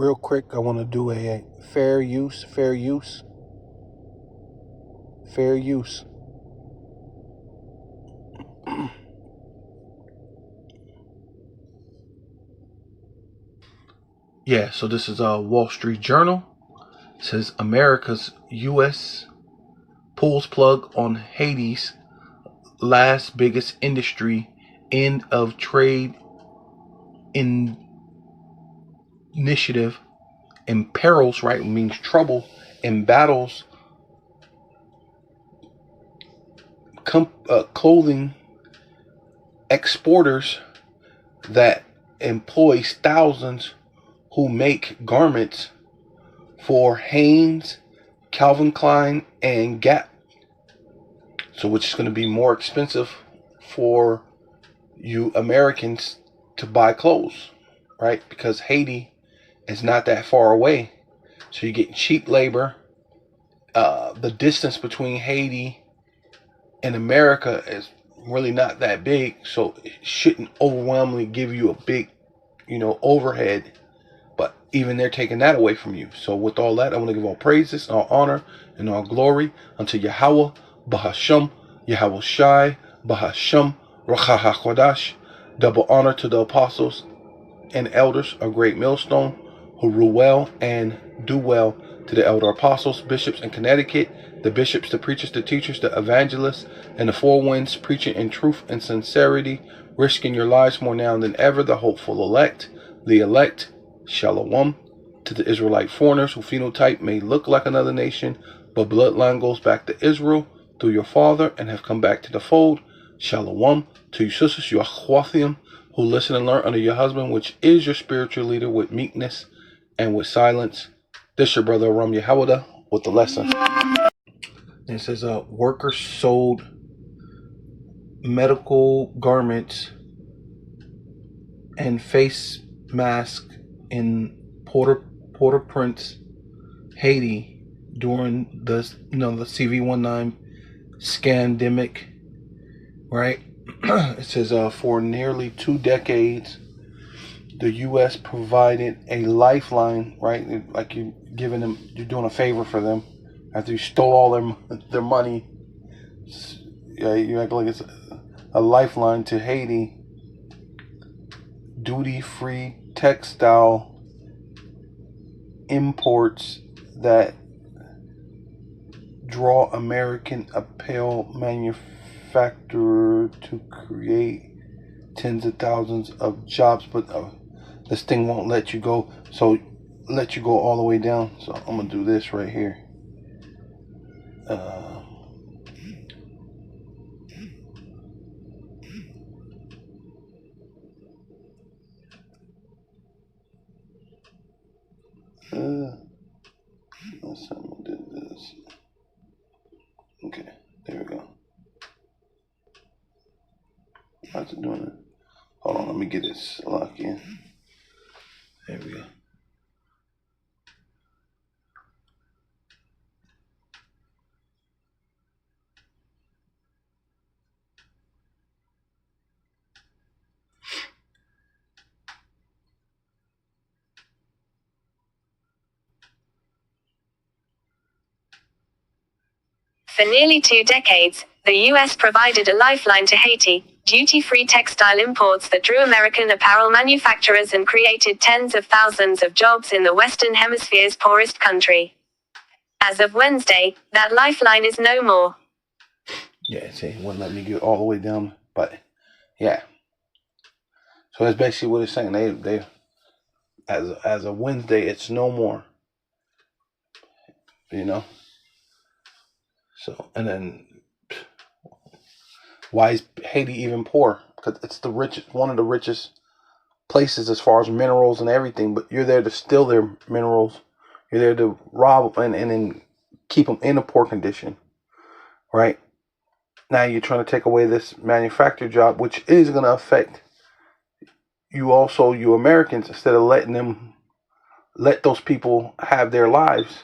real quick, I want to do a fair use. Yeah, so this is a Wall Street Journal. It says America's U.S. pulls plug on Haiti's last biggest industry end of trade initiative imperils, right, means trouble, and battles clothing exporters that employs thousands who make garments for Hanes, Calvin Klein, and Gap. So which is going to be more expensive for you Americans to buy clothes, right? Because Haiti is not that far away. So you get cheap labor. The distance between Haiti and America is really not that big. So it shouldn't overwhelmingly give you a big, overhead. But even they're taking that away from you. So with all that, I want to give all praises, all honor, and all glory unto Yahweh, Bahasham, Yahweh Shai, Bahasham, Racha HaKodash. Double honor to the apostles and elders of Great Millstone who rule well and do well, to the elder apostles, bishops in Connecticut, the bishops, the preachers, the teachers, the evangelists, and the four winds, preaching in truth and sincerity, risking your lives more now than ever, the hopeful elect, the elect, Shalom, to the Israelite foreigners who phenotype may look like another nation, but bloodline goes back to Israel through your father and have come back to the fold. Shalom, to you sisters, your Achwathim, who listen and learn under your husband, which is your spiritual leader, with meekness and with silence. This your brother Ram Yehowadah with the lesson. And it says, workers sold medical garments and face masks in Port-au-Prince, Haiti during the CV-19 scandemic, right? It says for nearly 2 decades, the U.S. provided a lifeline, right? Like you're doing a favor for them after you stole all their money. Yeah, you act like it's a lifeline to Haiti. Duty-free textile imports that draw American apparel manufacturer to create tens of thousands of jobs, but this thing won't let you go. So let you go all the way down. So I'm gonna do this right here. Let's see, I'm gonna do this. Okay, there we go. How's it doing it? Hold on, let me get this lock in. There we go. For nearly 2 decades, the U.S. provided a lifeline to Haiti, duty-free textile imports that drew American apparel manufacturers and created tens of thousands of jobs in the Western Hemisphere's poorest country. As of Wednesday, that lifeline is no more. Yeah, see, it wouldn't let me get all the way down, but yeah. So that's basically what it's saying. They as of Wednesday, it's no more. So, and then why is Haiti even poor? Because it's one of the richest places as far as minerals and everything. But you're there to steal their minerals. You're there to rob and then keep them in a poor condition, right? Now you're trying to take away this manufacturer job, which is going to affect you also, you Americans, instead of let those people have their lives.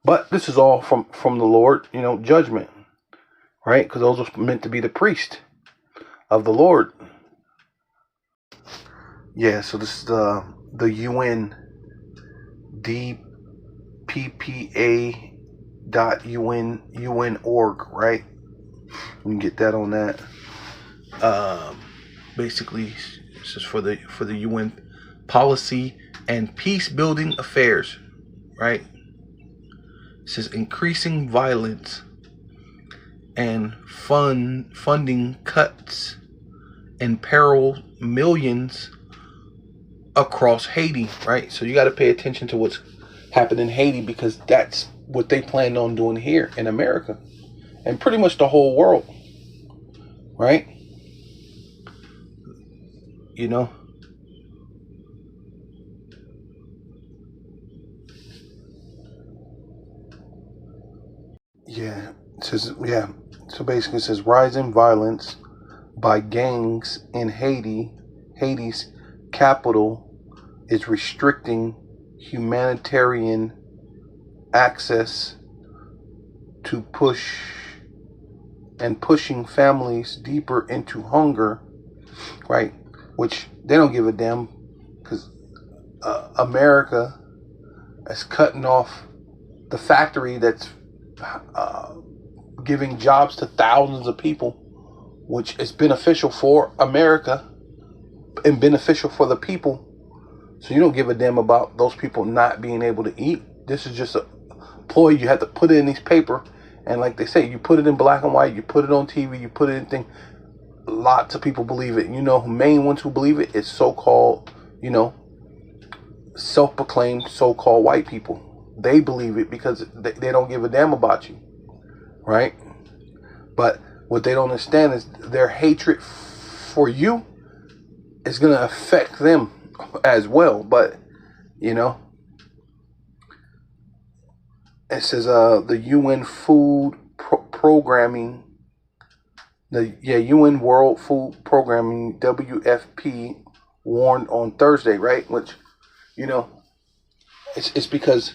But this is all from the Lord, judgment, right? Because those are meant to be the priest of the Lord. Yeah, so this is the UN dppa.un.org, right? You can get that on that. Basically, this is for the UN policy and peace building affairs, right? It says increasing violence and funding cuts imperil millions across Haiti, right? So you got to pay attention to what's happening in Haiti, because that's what they plan on doing here in America and pretty much the whole world, right? You know, yeah. It says, yeah. So basically, it says rising violence by gangs in Haiti. Haiti's capital is restricting humanitarian access to pushing families deeper into hunger, right? Which they don't give a damn, because America is cutting off the factory that's giving jobs to thousands of people, which is beneficial for America and beneficial for the people. So you don't give a damn about those people not being able to eat. This is just a ploy. You have to put it in these paper, and like they say, you put it in black and white, you put it on TV, you put it in thing. Lots of people believe it. You know, main ones who believe it is so-called, self-proclaimed so-called white people. They believe it because they don't give a damn about you, right? But what they don't understand is their hatred for you is going to affect them as well. But, it says the UN Food Programming, UN World Food Programming, WFP, warned on Thursday, right? Which, it's because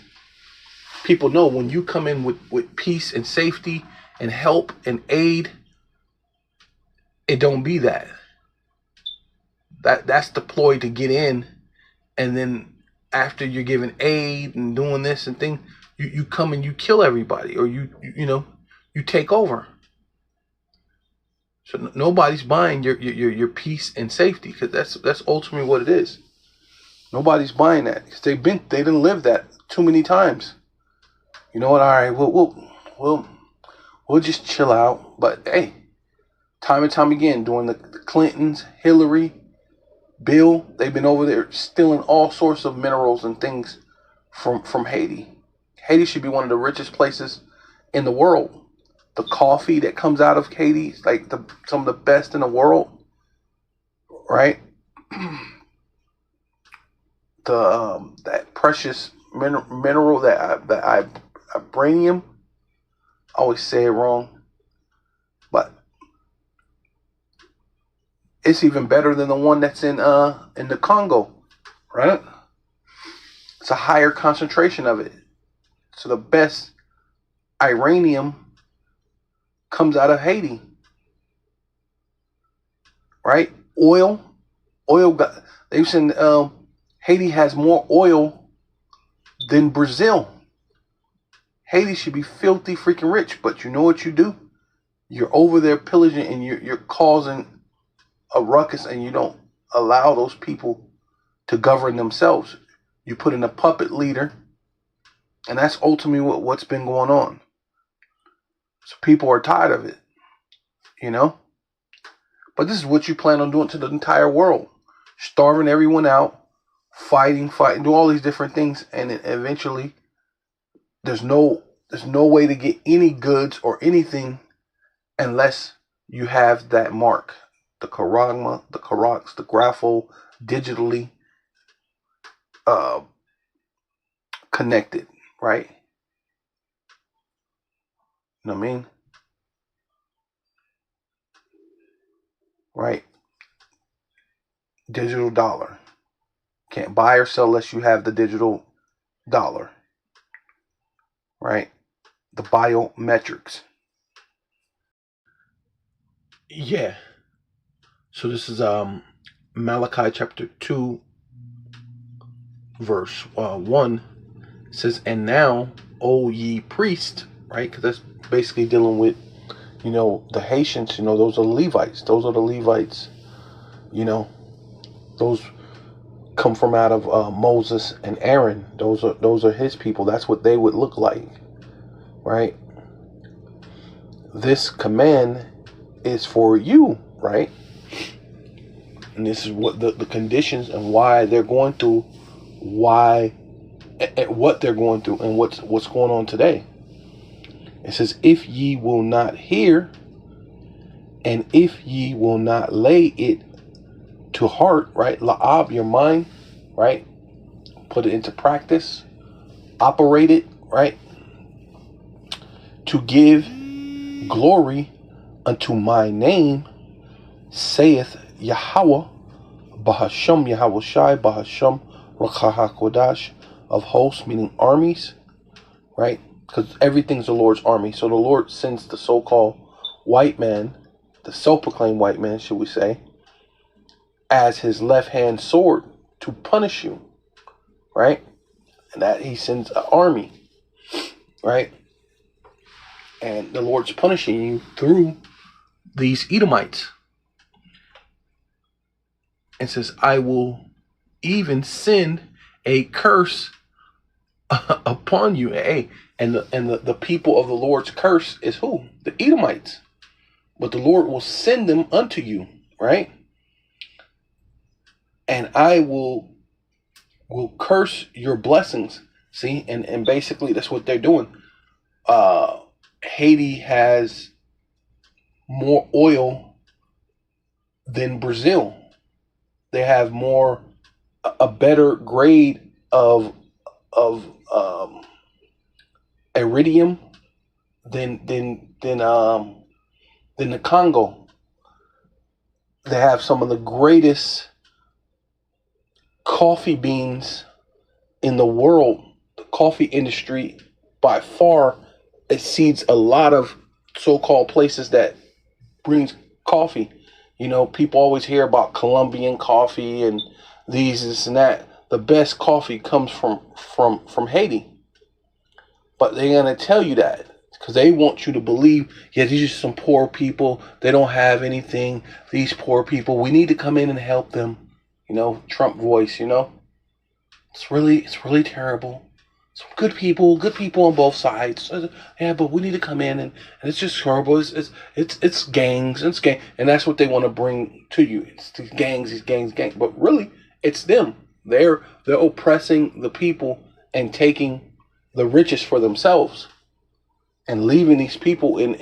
people know when you come in with peace and safety and help and aid, it don't be that. That's the ploy to get in, and then after you're giving aid and doing this and thing, you come and you kill everybody, or you take over. So nobody's buying your peace and safety, because that's ultimately what it is. Nobody's buying that, because they didn't live that too many times. You know what? All right, we'll just chill out. But hey, time and time again, during the Clintons, Hillary, Bill, they've been over there stealing all sorts of minerals and things from Haiti. Haiti should be one of the richest places in the world. The coffee that comes out of Haiti is like some of the best in the world, right? That precious mineral, that vibranium. I always say it wrong, but it's even better than the one that's in the Congo, right? It's a higher concentration of it. So the best uranium comes out of Haiti, right? They've said Haiti has more oil than Brazil. Haiti should be filthy freaking rich, but you know what you do? You're over there pillaging, and you're causing a ruckus, and you don't allow those people to govern themselves. You put in a puppet leader, and that's ultimately what's been going on. So people are tired of it, But this is what you plan on doing to the entire world. Starving everyone out, fighting, do all these different things, and then eventually there's no way to get any goods or anything unless you have that mark. The Charagma, the Carax, the Grapho, digitally connected, right? You know what I mean? Right? Digital dollar. Can't buy or sell unless you have the digital dollar. Right? The biometrics. Yeah. So this is Malachi chapter 2, verse 1. It says, and now, O ye priests, right? Because that's basically dealing with, the Haitians. Those are the Levites. Those are the Levites. Those come from out of Moses and Aaron. Those are his people. That's what they would look like, right? This command is for you, right? And this is what the conditions and why they're going through, what they're going through, and what's going on today. It says, if ye will not hear, and if ye will not lay it to heart, right? La'ab, your mind, right? Put it into practice, operate it, right? To give glory unto my name, saith Yahweh, Bahasham Yahweh Shai, Bahasham Rakha Kodash of hosts, meaning armies, right? Because everything's the Lord's army. So the Lord sends the so-called white man, the self-proclaimed white man, should we say, as his left-hand sword to punish you, right? And that he sends an army, right? And the Lord's punishing you through these Edomites. It says, I will even send a curse upon you. Hey, and the people of the Lord's curse is who? The Edomites. But the Lord will send them unto you, right? And I will curse your blessings. See, and basically that's what they're doing. Haiti has more oil than Brazil. They have a better grade of iridium than the Congo. They have some of the greatest coffee beans in the world. The coffee industry by far exceeds a lot of so-called places that brings coffee. People always hear about Colombian coffee and this and that. The best coffee comes from Haiti. But they're going to tell you that because they want you to believe, yeah, these are some poor people. They don't have anything. These poor people, we need to come in and help them. Trump voice, It's really terrible. Some good people on both sides. Yeah, but we need to come in and it's just horrible. It's gangs, and that's what they want to bring to you. It's these gangs. But really, it's them. They're oppressing the people and taking the richest for themselves, and leaving these people in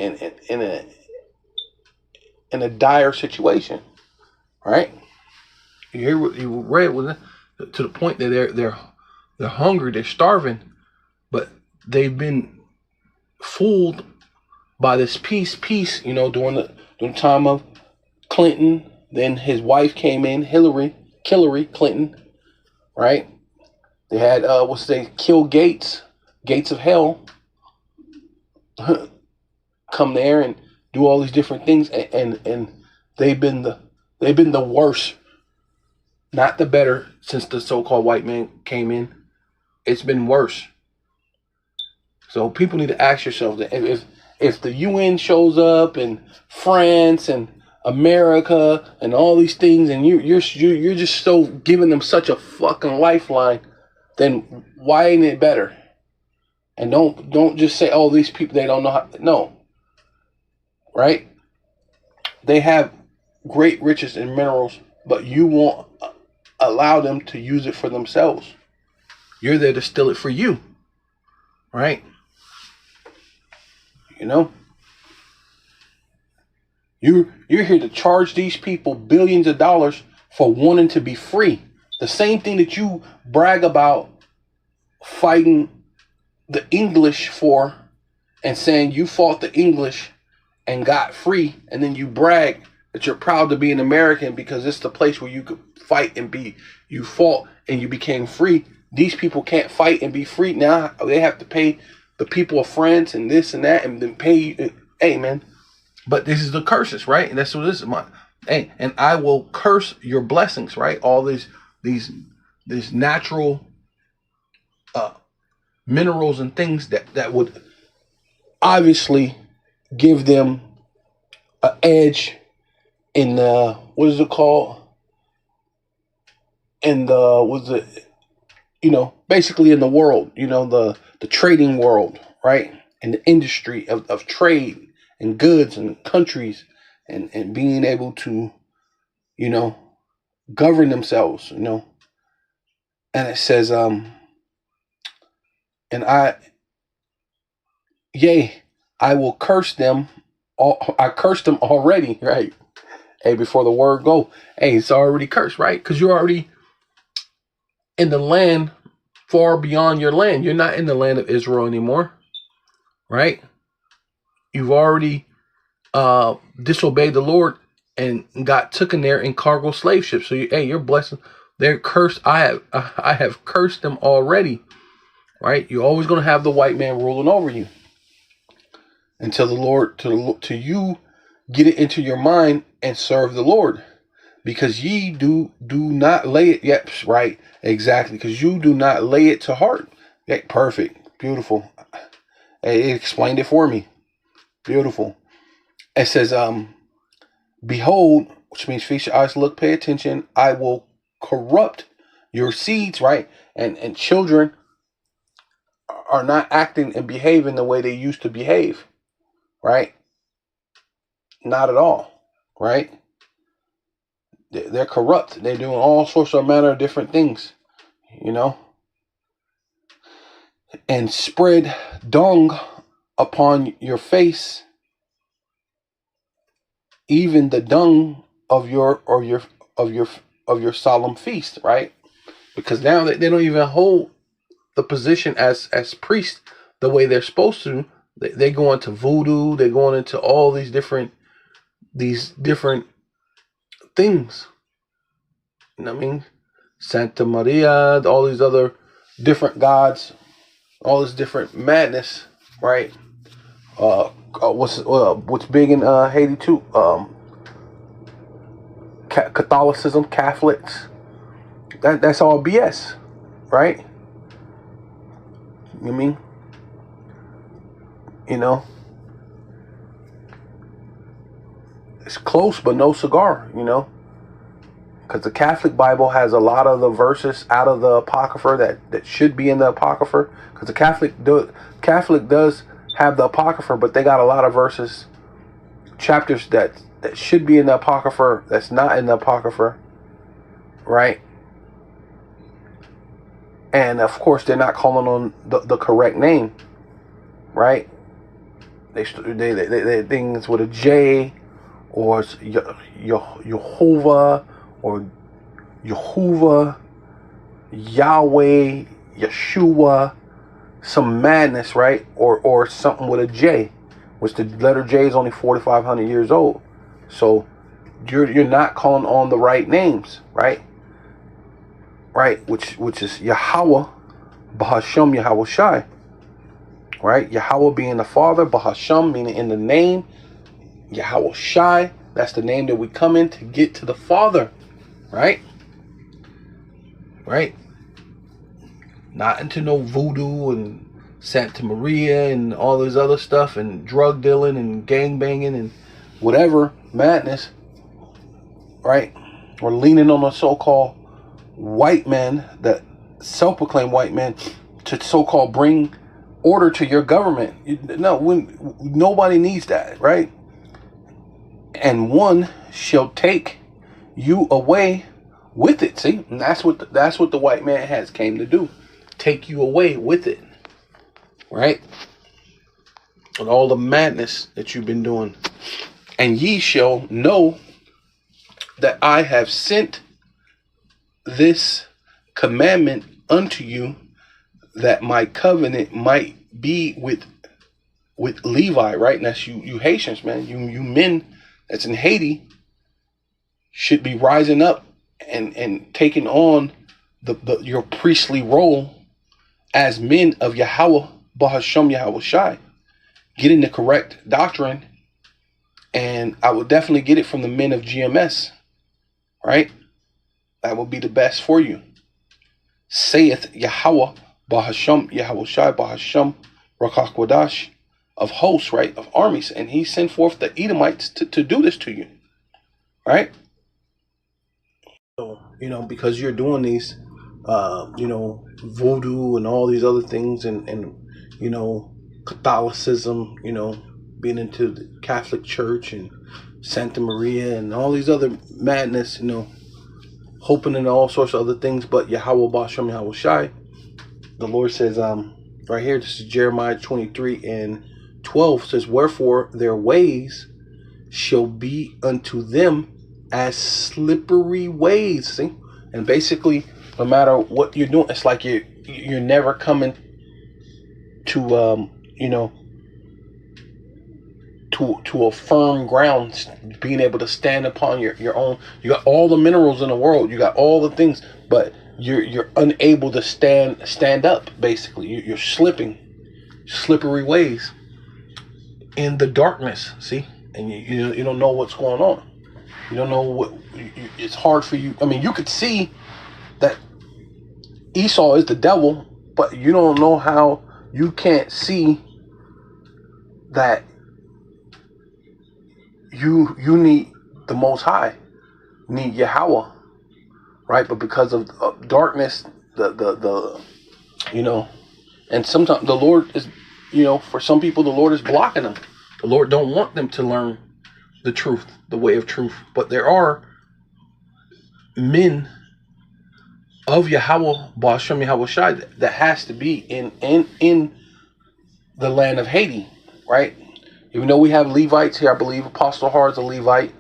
a dire situation. Right? You hear what you read with it, to the point that they're hungry, they're starving, but they've been fooled by this peace, during the time of Clinton. Then his wife came in, Hillary Clinton, right? They had kill Gates of hell, come there and do all these different things, and they've been the worst, not the better, since the so-called white man came in. It's been worse. So people need to ask yourselves that if the UN shows up and France and America and all these things, and you're just so giving them such a fucking lifeline, then why ain't it better? And don't just say, oh, these people, they don't know how. No, right? They have great riches and minerals, but you won't allow them to use it for themselves. You're there to steal it for you, right? You're here to charge these people billions of dollars for wanting to be free. The same thing that you brag about fighting the English for, and saying you fought the English and got free, and then you brag that you're proud to be an American because it's the place where you could fight and you fought and you became free. These people can't fight and be free now. They have to pay the people of France and this and that, and then pay you. Hey, man. But this is the curses, right? And that's what this is. Hey, and I will curse your blessings, right? All these natural minerals and things that would obviously give them an edge in the, what is it called? In the, was it, basically in the world, the trading world, right? In the industry of trade and goods and countries, and being able to, govern themselves, And it says, and I will curse them. I cursed them already, right? Hey, before the word go, hey, it's already cursed, right? Because you're already in the land far beyond your land. You're not in the land of Israel anymore, right? You've already disobeyed the Lord and got taken there in cargo slave ships. So you're blessed. They're cursed. I have cursed them already, right? You're always going to have the white man ruling over you until the Lord, to you get it into your mind and serve the Lord, because ye do not lay it. Yep, right, exactly. Because you do not lay it to heart. Yeah, perfect, beautiful. It explained it for me. Beautiful. It says, behold, which means feast your eyes, look, pay attention. I will corrupt your seeds, right? And children are not acting and behaving the way they used to behave, right? Not at all, right? They're corrupt. They're doing all sorts of manner of different things, and spread dung upon your face, even the dung of your solemn feast, right? Because now they don't even hold the position as priests the way they're supposed to. They go into voodoo. They're going into all these different things. You know what I mean? Santa Maria, all these other different gods, all this different madness, right? What's big in Haiti too? Catholicism, Catholics. That's all BS, right? You mean? It's close but no cigar, because the Catholic Bible has a lot of the verses out of the Apocrypha that should be in the Apocrypha, because the Catholic does have the Apocrypha, but they got a lot of verses, chapters that should be in the Apocrypha that's not in the Apocrypha, right? And of course they're not calling on the correct name, right? They things with a J, or Jehovah, or Yehovah, Yahweh, Yeshua, some madness, right? Or something with a J, which the letter J is only 4,500 years old. So you're not calling on the right names, right? Right, which is Yahweh, Bahashem, Yahweh Shai. Right, Yahweh being the Father, Bahashem meaning in the name, Yahweh Shai, that's the name that we come in to get to the Father, right? Right? Not into no voodoo and Santa Maria and all this other stuff and drug dealing and gang banging and whatever madness, right? Or leaning on the so-called white men, that self-proclaimed white men, to so-called bring order to your government. Nobody needs that, right? And one shall take you away with it. See, and that's what the white man has came to do, take you away with it, right? And all the madness that you've been doing. And ye shall know that I have sent this commandment unto you, that my covenant might be with Levi, right? And that's you Haitians, man. You men that's in Haiti should be rising up and taking on your priestly role as men of Yahweh, Bahashem, Yahweh Shai, getting the correct doctrine. And I would definitely get it from the men of GMS, right? That will be the best for you. Saith Yahweh, Bahasham Yahushai Bahasham Rakakwadash of hosts, right, of armies, and he sent forth the Edomites to do this to you, right? So, because you're doing these, voodoo and all these other things, and Catholicism, being into the Catholic Church and Santa Maria and all these other madness, hoping in all sorts of other things, but Yahweh Bashem Yahweh Shai. The Lord says, right here, this is Jeremiah 23:12, says, wherefore their ways shall be unto them as slippery ways. See? And basically, no matter what you're doing, it's like you're never coming to to a firm ground, being able to stand upon your own. You got all the minerals in the world, you got all the things, but you're unable to stand up. Basically, you're slipping, slippery ways in the darkness. See, and you don't know what's going on. You don't know what. It's hard for you. I mean, you could see that Esau is the devil, but you don't know how. You can't see that you need the Most High, you need Yahweh, right? But because of darkness, the and sometimes the Lord is, for some people, the Lord is blocking them. The Lord don't want them to learn the truth, the way of truth. But there are men of Yahweh, Ba'ashem Yahweh Shai, that has to be in the land of Haiti, right? Even though we have Levites here, I believe Apostle Hard's a Levite,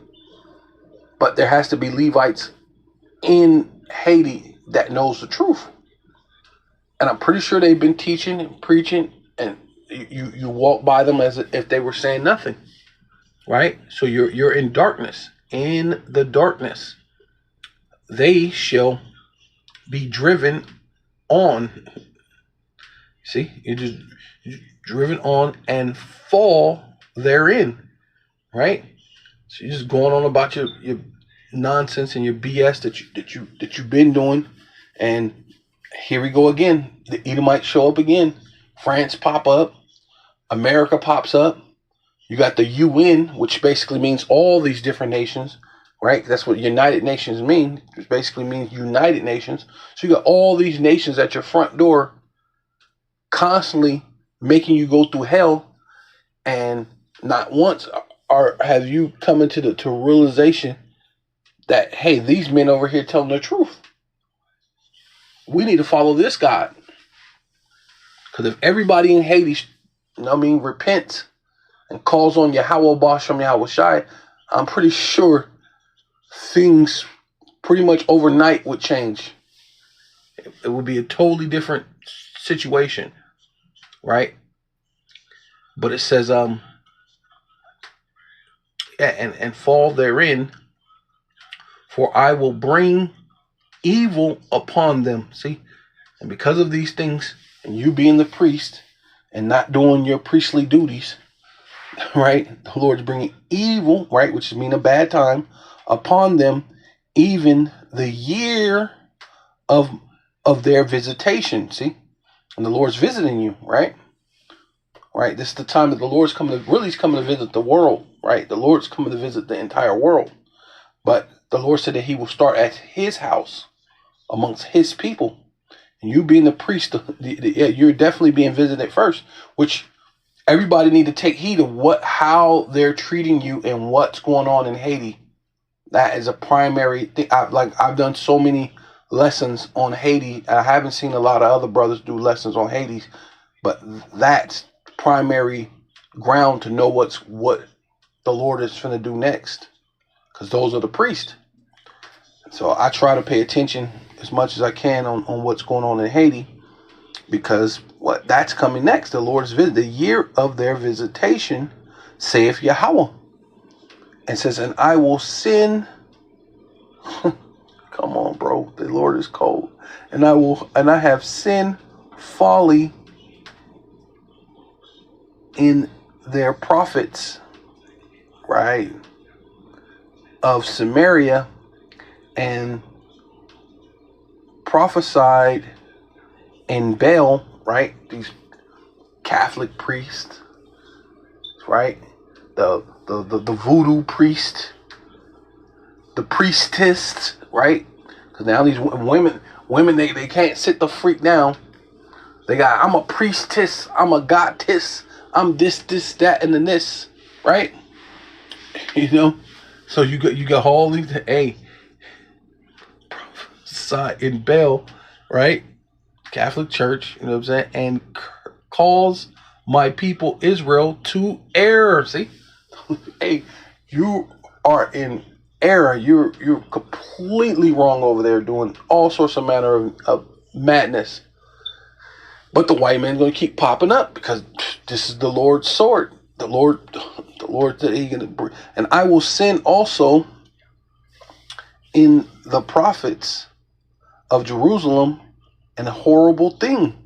but there has to be Levites in Haiti that knows the truth. And I'm pretty sure they've been teaching and preaching, and you walk by them as if they were saying nothing, right? So you're in darkness. In the darkness, they shall be driven on. See, you're driven on and fall therein, right? So you're just going on about your nonsense and your BS that you've been doing, and here we go again. The Edomites show up again. France pop up. America pops up. You got the UN, which basically means all these different nations, right? That's what United Nations mean. It basically means United Nations. So you got all these nations at your front door, constantly making you go through hell, and not once have you come into the realization that, hey, these men over here telling the truth. We need to follow this God. Because if everybody in Haiti, repents and calls on Yahweh Bashem Yahweh Shai, I'm pretty sure things pretty much overnight would change. It would be a totally different situation, right? But it says, and fall therein, for I will bring evil upon them. See? And because of these things, and you being the priest and not doing your priestly duties, right? The Lord's bringing evil, right? Which means a bad time upon them, even the year of their visitation. See? And the Lord's visiting you, right? Right? This is the time that the Lord's coming to visit the world, right? The Lord's coming to visit the entire world. But the Lord said that he will start at his house amongst his people. And you being the priest, you're definitely being visited first, which everybody need to take heed of how they're treating you and what's going on in Haiti. That is a primary thing. I've done so many lessons on Haiti. I haven't seen a lot of other brothers do lessons on Haiti, but that's primary ground to know what the Lord is going to do next, because those are the priests. So I try to pay attention as much as I can on what's going on in Haiti, because that's coming next. The Lord's visit, the year of their visitation, saith Yahweh, and says, and I will send. Come on, bro. The Lord is cold, and I have sent folly in their prophets, right, of Samaria, and prophesied and Baal, right? These Catholic priests, right? The voodoo priest, the priestess, right? Because now these women, they can't sit the freak down. They got, I'm a priestess, I'm a goddess, I'm this, that, and then this, right? You know, so you got all these, hey, in Baal, right? Catholic Church, you know what I'm saying, and calls my people Israel to error. See, hey, you are in error. You're completely wrong over there, doing all sorts of manner of madness. But the white man's going to keep popping up because this is the Lord's sword. The Lord that He's going to bring, and I will send also in the prophets of Jerusalem an horrible thing.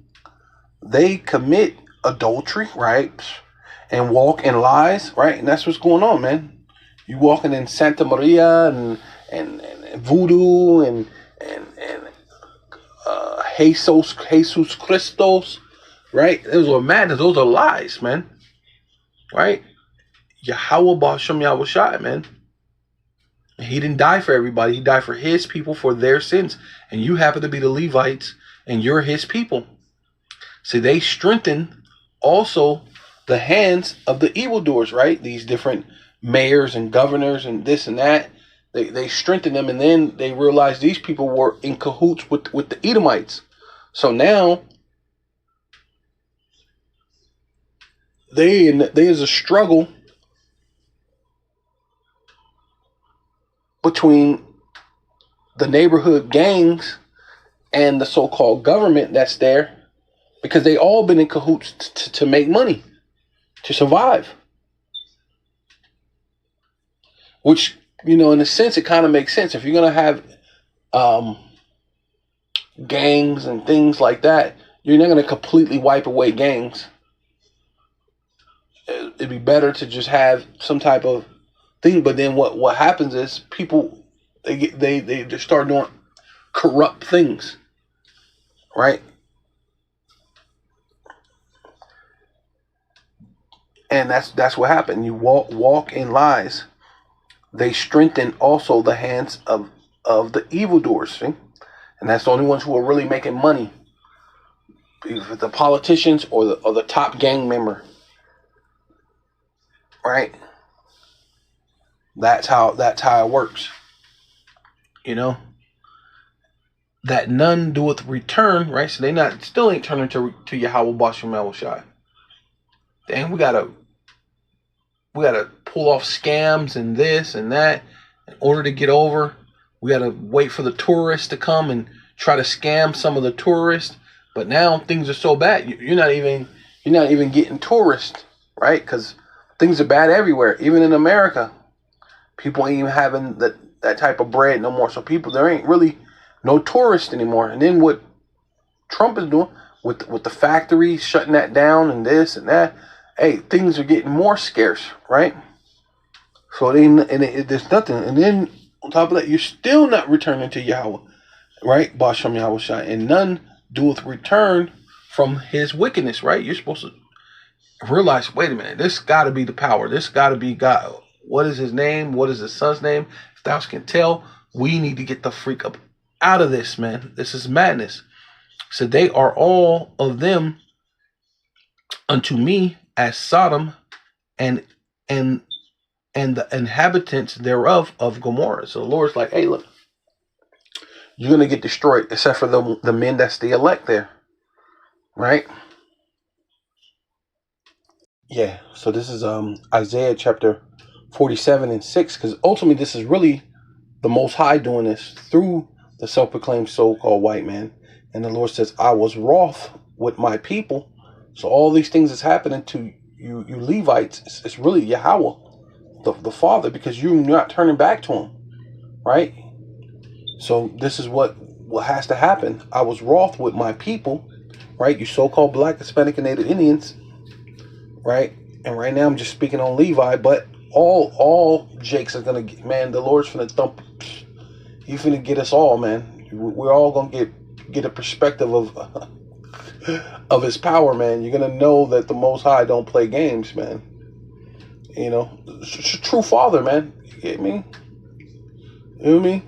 They commit adultery, right? And walk in lies, right? And that's what's going on, man. You walking in Santa Maria and voodoo and Jesus Christos, right? Those are madness. Those are lies, man. Right? Yahweh Ba'Shem Yahweh Shai, man. He didn't die for everybody. He died for His people for their sins. And you happen to be the Levites, and you're His people. See, they strengthen also the hands of the evildoers, right? These different mayors and governors and this and that. They strengthen them, and then they realize these people were in cahoots with the Edomites. So now there's a struggle between the neighborhood gangs and the so-called government that's there, because they all been in cahoots to make money, to survive. Which, you know, in a sense, it kind of makes sense. If you're going to have gangs and things like that, you're not going to completely wipe away gangs. It'd be better to just have some type of thing. But then what happens is people, they just start doing corrupt things, right? And that's what happened. You walk in lies. They strengthen also the hands of the evildoers, see? And that's the only ones who are really making money. Either the politicians or the top gang member. Right? That's how it works. You know? That none doeth return, right? So they still ain't turning to Yahweh Ba'Shem Yahweh Shai. Dang, we gotta pull off scams and this and that in order to get over. We gotta wait for the tourists to come and try to scam some of the tourists. But now things are so bad, you're not even getting tourists, right? Because things are bad everywhere, even in America. People ain't even having that type of bread no more. So there ain't really no tourists anymore. And then what Trump is doing with the factories shutting that down and this and that, hey, things are getting more scarce, right? So there's nothing. And then on top of that, you're still not returning to Yahweh, right? Ba'Shem Yahweh Shai. And none doeth return from his wickedness, right? You're supposed to realize, wait a minute, this got to be the power. This got to be God. What is his name? What is his son's name? If thou can tell, we need to get the freak up out of this, man. This is madness. So they are all of them unto me as Sodom and the inhabitants thereof of Gomorrah. So the Lord's like, hey, look, you're going to get destroyed except for the men that's the elect there. Right? Yeah. So this is Isaiah chapter 47 and 6, because ultimately this is really the Most High doing this through the self-proclaimed so-called white man. And the Lord says, I was wroth with my people. So all these things that's happening to you Levites, it's really Yahweh, the Father, because you're not turning back to him, right? So this is what has to happen. I was wroth with my people, right? You so-called Black, Hispanic, and Native Indians, right? And right now I'm just speaking on Levi, but all Jakes are gonna get, man. The Lord's finna thump. He's finna get us all, man. We're all gonna get a perspective of of his power, man, you're gonna know that the Most High don't play games, man. You know, it's a true father, man. You get me? You know what I mean?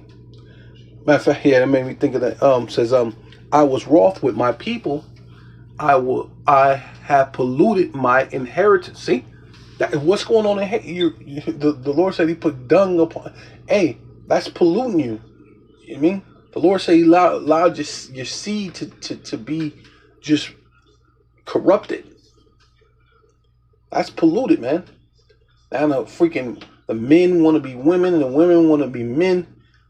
Matter of fact, yeah, that made me think of that. Says, I was wroth with my people. I have polluted my inheritance. See, what's going on in the Lord said He put dung upon. Hey, that's polluting you. You know what I mean? The Lord said He allowed your seed to be just corrupted. That's polluted, man. Now the men want to be women and the women want to be men.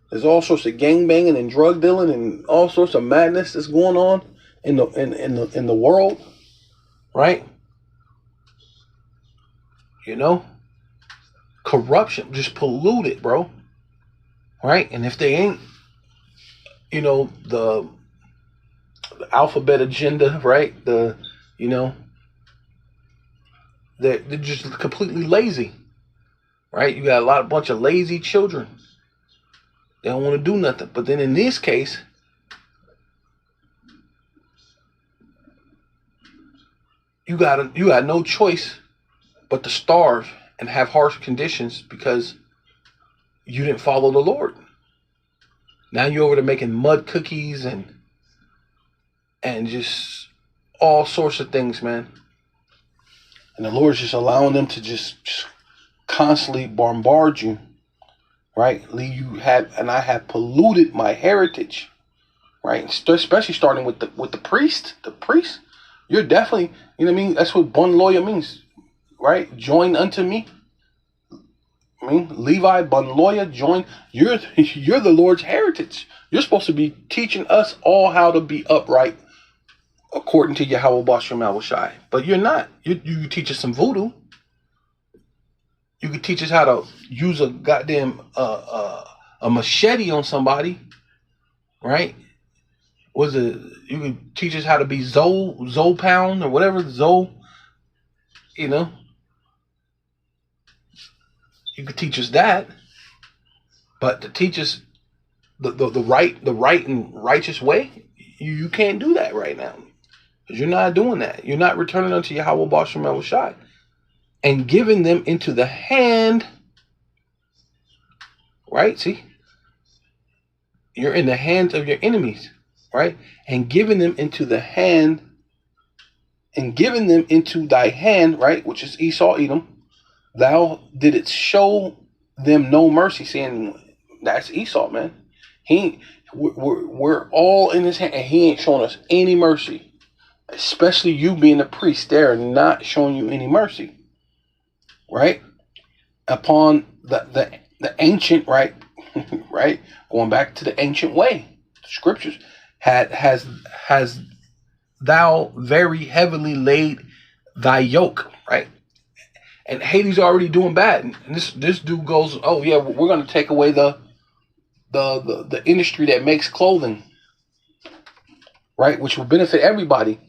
There's all sorts of gangbanging and drug dealing and all sorts of madness that's going on in the world, right? You know, corruption, just polluted, bro. Right? And if they ain't, you know, the alphabet agenda, right? They're just completely lazy, right? You got a bunch of lazy children. They don't want to do nothing. But then in this case, you got no choice but to starve and have harsh conditions because you didn't follow the Lord. Now you're over there making mud cookies and just all sorts of things, man. And the Lord's just allowing them to just constantly bombard you, right? And I have polluted my heritage, right? Especially starting with the priest. The priest, you're definitely, you know what I mean? That's what bun lawyer means, right? Join unto me. I mean, Levi, bun lawyer, join. You're the Lord's heritage. You're supposed to be teaching us all how to be upright according to Yahweh Bashem Yahushai. But you're not. You teach us some voodoo. You could teach us how to use a goddamn a machete on somebody, right? You could teach us how to be Zoe pound or whatever, Zoe, you know. You could teach us that, but to teach us the right and righteous way, you can't do that right now. Because you're not doing that. You're not returning unto Yahweh Bashem Yahushai and giving them into the hand, right? See? You're in the hands of your enemies, right? And giving them into the hand, and giving them into thy hand, right? Which is Esau, Edom. Thou didst show them no mercy. Saying that's Esau, man. We're all in his hand, and he ain't showing us any mercy. Especially you being a priest, they're not showing you any mercy, right? Upon the ancient, right, right, going back to the ancient way, the scriptures has thou very heavily laid thy yoke, right? And Haiti's already doing bad. And this dude goes, oh yeah, we're gonna take away the industry that makes clothing, right? Which will benefit everybody,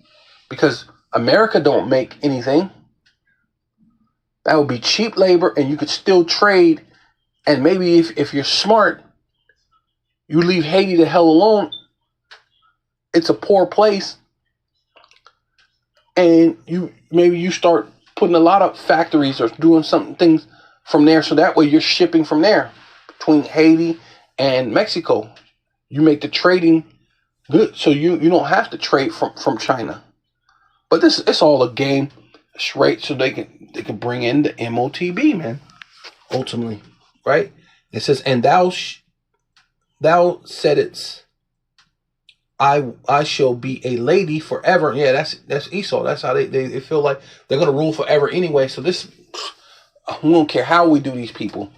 because America don't make anything. That would be cheap labor, and you could still trade. And maybe if you're smart, you leave Haiti the hell alone. It's a poor place, and you start putting a lot of factories or doing things from there, so that way you're shipping from there between Haiti and Mexico. You make the trading good, so you don't have to trade from China. But it's all a game, straight, so they can bring in the MOTB, man. Ultimately, right? It says, and thou saidst, I shall be a lady forever. Yeah, that's Esau. That's how they feel like they're gonna rule forever anyway. So we don't care how we do these people.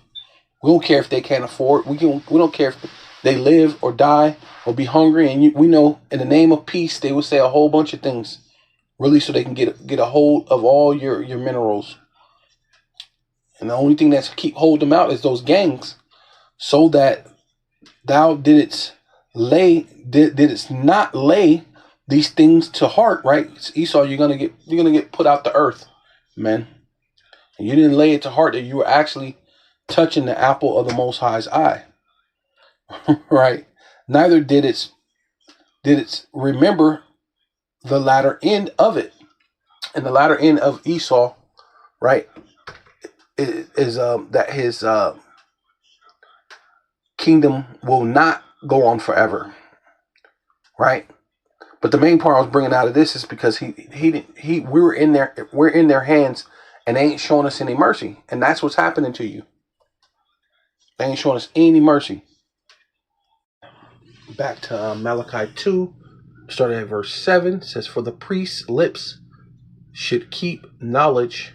We don't care if they can't afford. We don't care if they live or die or be hungry. And we know in the name of peace, they will say a whole bunch of things, really, so they can get a hold of all your minerals. And the only thing that's hold them out is those gangs, so that thou didst not lay these things to heart, right? It's Esau, you're gonna get put out the earth, man. And you didn't lay it to heart that you were actually touching the apple of the Most High's eye, right? Neither did it remember the latter end of it. And the latter end of Esau, right, is that his kingdom will not go on forever, right? But the main part I was bringing out of this is because we're in their hands, and they ain't showing us any mercy, and that's what's happening to you. They ain't showing us any mercy. Back to Malachi 2, starting at verse 7, says, "For the priest's lips should keep knowledge,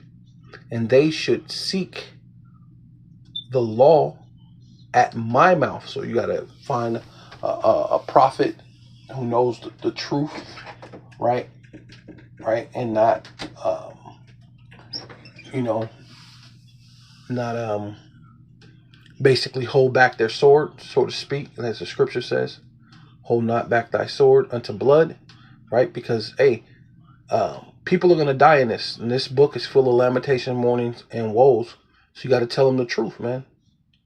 and they should seek the law at my mouth." So you got to find a prophet who knows the truth, right? Right, and not, not basically hold back their sword, so to speak, as the scripture says, "Hold not back thy sword unto blood," right? Because people are gonna die in this, and this book is full of lamentation, mournings, and woes. So you got to tell them the truth, man.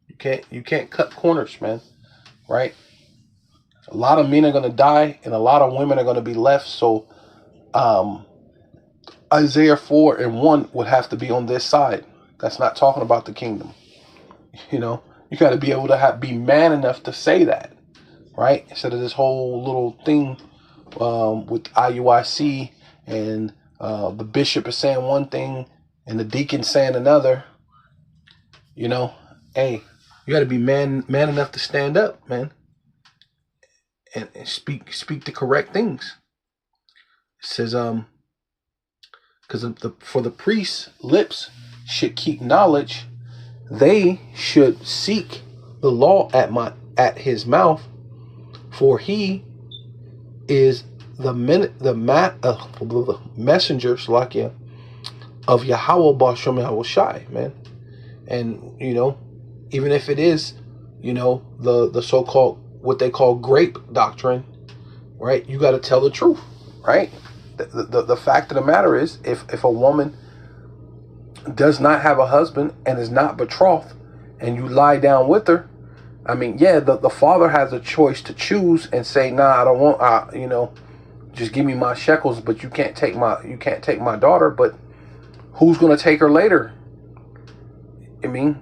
You can't cut corners, man. Right? A lot of men are gonna die, and a lot of women are gonna be left. So, Isaiah 4:1 would have to be on this side. That's not talking about the kingdom. You got to be able to be man enough to say that, right? Instead of this whole little thing with IUIC and the bishop is saying one thing and the deacon saying another. Hey, you got to be man enough to stand up, man, and speak the correct things. It says, because for the priest's lips should keep knowledge, they should seek the law at his mouth, for he is the messenger, Salakia, of Yahweh Ba'Shem Yahweh Shai, man. And even if it is, the so-called what they call grape doctrine, right? You got to tell the truth, right? The fact of the matter is, if a woman does not have a husband and is not betrothed, and you lie down with her, I mean, yeah, the father has a choice to choose and say, nah, I don't want, just give me my shekels, but you can't take my daughter. But who's gonna take her later? I mean,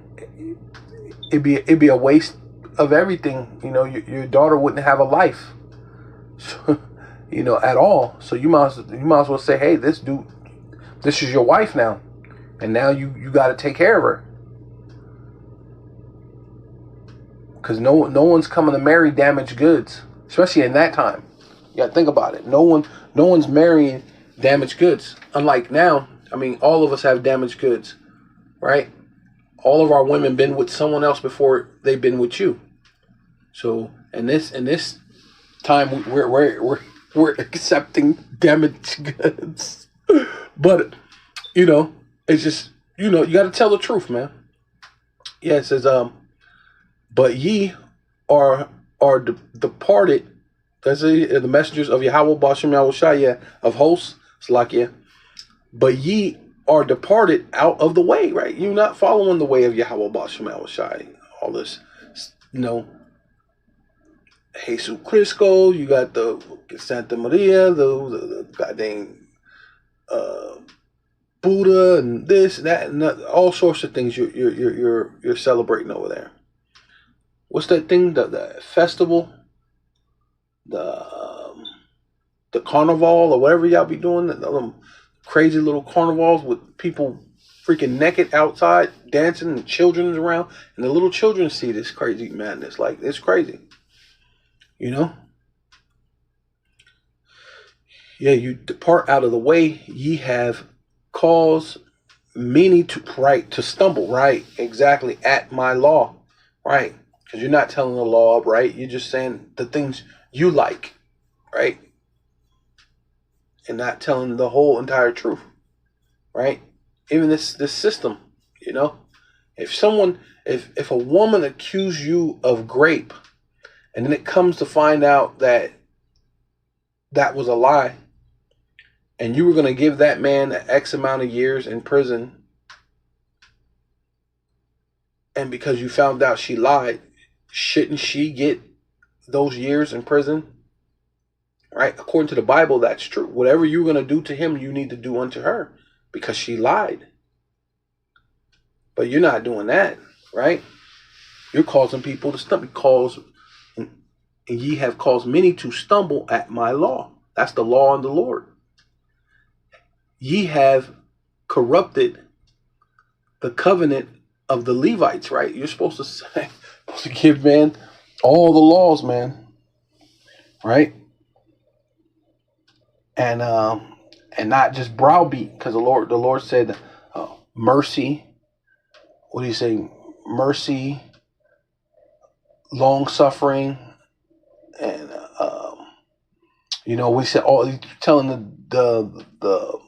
it'd be a waste of everything. Your daughter wouldn't have a life, at all. So you might as well say, hey, this is your wife now, and now you got to take care of her, because no one's coming to marry damaged goods, especially in that time. You got to think about it. No one's marrying damaged goods. Unlike now, I mean, all of us have damaged goods, right? All of our women been with someone else before they've been with you. So in this time, we're accepting damaged goods. But it's just you got to tell the truth, man. Yeah, it says but ye are departed. That's the messengers of Yahweh Ba'Shem Yahweh Shai, of hosts, Salakia. But ye are departed out of the way, right? You're not following the way of Yahweh Ba'Shem Yahweh Shai. All this, Jesus Crisco, you got the Santa Maria, the goddamn Buddha, and this, that, and that, all sorts of things you're celebrating over there. What's that thing? The festival, the carnival, or whatever y'all be doing. Them crazy little carnivals with people freaking naked outside dancing and children around, and the little children see this crazy madness. Like, it's crazy. Yeah, you depart out of the way, ye have caused many to stumble, right? Exactly, at my law, right? Because you're not telling the law, right? You're just saying the things you like, right? And not telling the whole entire truth, right? Even this system, if a woman accused you of grape, and then it comes to find out that was a lie, and you were going to give that man X amount of years in prison, and because you found out she lied, shouldn't she get those years in prison? Right? According to the Bible, that's true. Whatever you're going to do to him, you need to do unto her, because she lied. But you're not doing that, right? You're causing people to stumble. And ye have caused many to stumble at my law. That's the law of the Lord. Ye have corrupted the covenant of the Levites, right? You're supposed to give, man, all the laws, man, right? And not just browbeat, because the Lord said, mercy. What do you say? Mercy, long suffering, and we said all telling the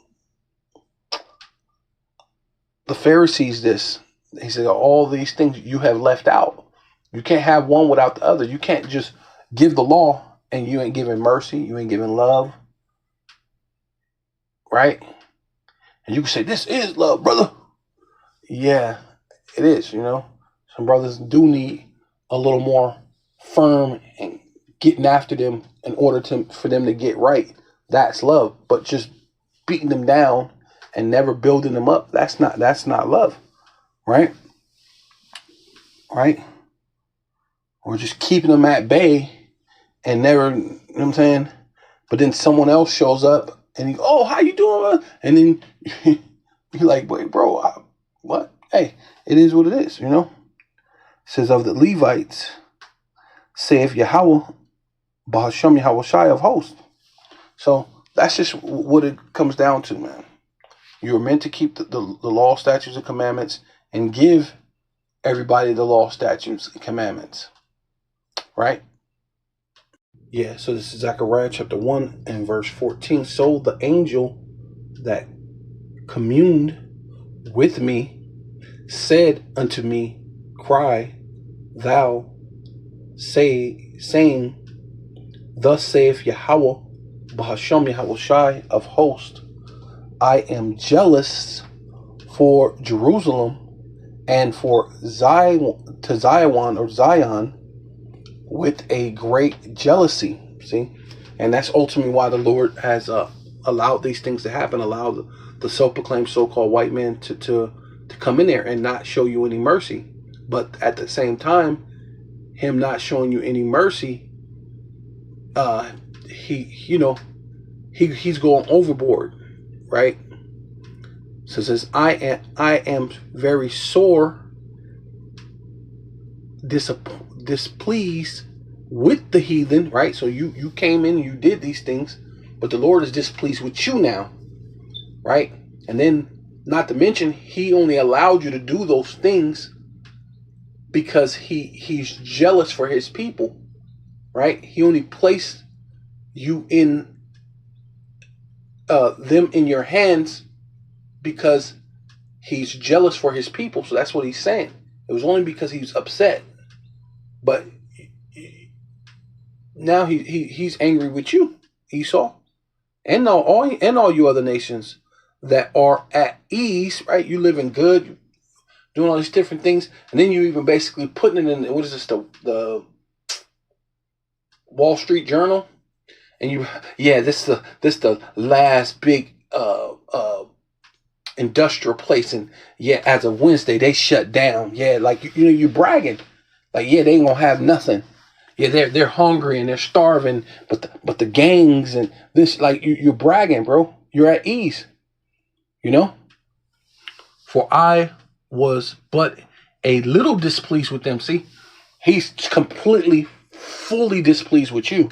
Pharisees this. He said all these things you have left out. You can't have one without the other. You can't just give the law and you ain't giving mercy. You ain't giving love. Right? And you can say, this is love, brother. Yeah, it is, Some brothers do need a little more firm and getting after them in order for them to get right. That's love. But just beating them down and never building them up, that's not love. Right? Right? Or just keeping them at bay and never, you know what I'm saying? But then someone else shows up and oh, how you doing? And then you're like, wait, bro, what? Hey, it is what it is, It says of the Levites, saith Yahweh, Bahashem Yahweh Shai of hosts. So that's just what it comes down to, man. You were meant to keep the law, statutes, and commandments and give everybody the law, statutes, and commandments. Right? Yeah, so this is Zechariah chapter 1 and verse 14. So the angel that communed with me said unto me, cry thou, saying, thus saith Yahweh, Bahashem Yahweh Shai of hosts, I am jealous for Jerusalem and for Zion with a great jealousy. See? And that's ultimately why the Lord has allowed these things to happen, allowed the self-proclaimed so-called white man to come in there and not show you any mercy. But at the same time, him not showing you any mercy, he's going overboard, right? So it says, I am very sore displeased with the heathen, right? So you came in and you did these things, but the Lord is displeased with you now, right? And then, not to mention, he only allowed you to do those things because he's jealous for his people, right? He only placed you in them in your hands because he's jealous for his people. So that's what he's saying. It was only because he was upset, but now he's angry with you, Esau, and all you other nations that are at ease, right? You living good, doing all these different things, and then you even basically putting it in, what is this, the Wall Street Journal, and this the last big industrial place, and as of Wednesday they shut down. Like you're bragging, like they ain't gonna have nothing. They're hungry and they're starving, but the gangs and this, like you're bragging, bro. You're at ease, For I was but a little displeased with them. See, he's completely, fully displeased with you,